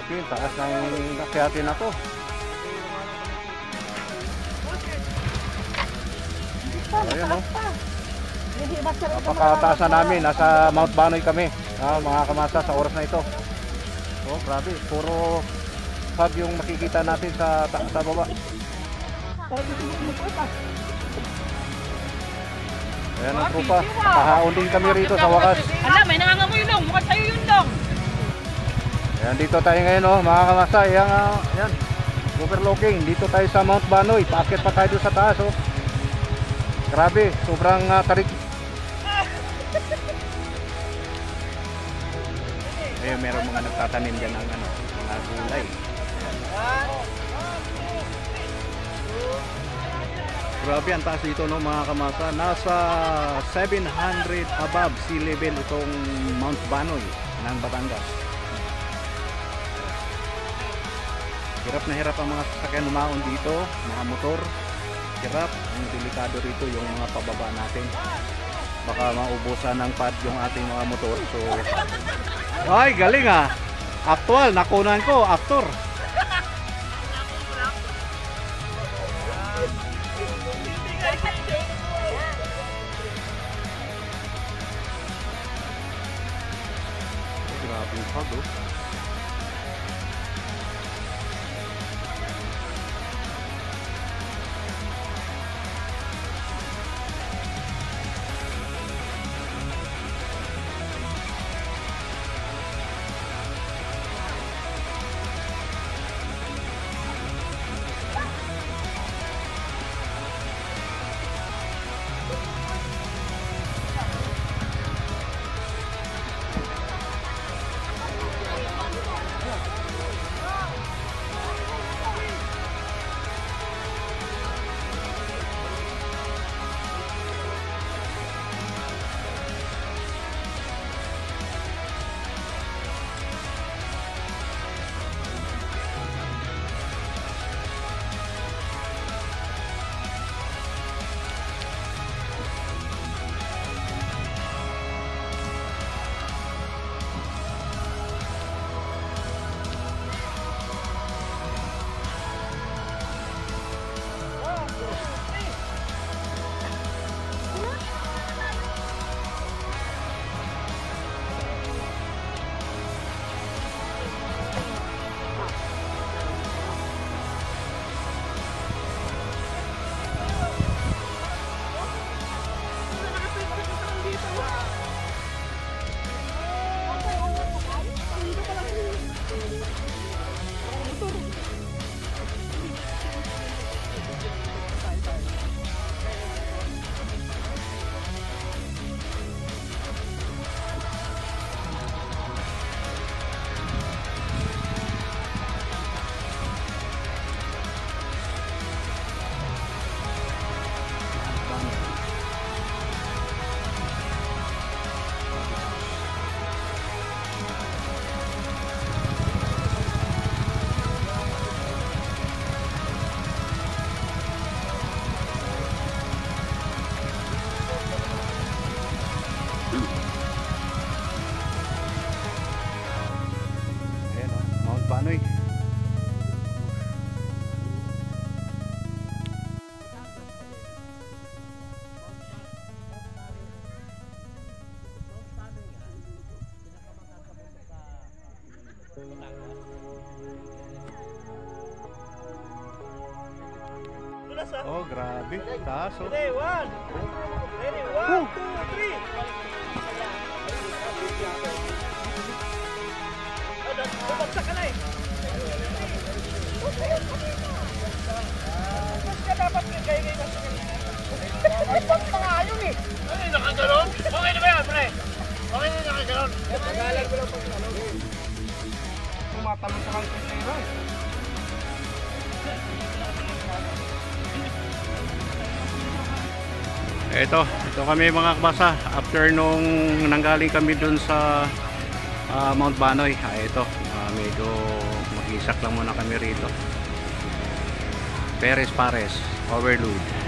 Grabe, taas ng nakyatin na to. Ayan o. Napakataas na namin. Nasa Mount Banoy kami. Mga kamasa sa oras na ito. Oh, grabe. Puro fog yung makikita natin sa baba. Ayan ang trupa. Pahaon din kami rito sa wakas. Ala, may nangangamoy long. Mukhang tayo yun long. Ayan, dito tayo ngayon mga kamasa. Ayan, overlooking. Dito tayo sa Mount Banoy. Paakyat pa tayo sa taas Grabe, sobrang tarik. Ayun, meron mga nagtatanim dyan ng mga gulay. Grabe, ang taas dito mga kamasa. Nasa 700 above sea level itong Mount Banoy ng Batangas. Hirap na hirap ang mga sasakyan umaon dito, mga motor. Hirap, ang delikado rito yung mga pababa natin. Baka maubusan ng pad yung ating mga motor. So, ay, galing Actual, nakunan ko, actor. Grabe yung pag Banoy. Oh, grabe. Taas, Ready, 1, 2, 3. Bumagsak ka na Mas ka dapat kayo nasa kanina. Ay, pag pangayon Ay, nakaganon? Okay na ba yan, pre? Okay na nakaganon? Magalan ko lang pag tumatalon sa kang kusero Ito kami mga kabasa. After nung nanggaling kami dun sa Mount Banoy, ito medyo mag-isak lang muna kami rito. Perez Pares overload.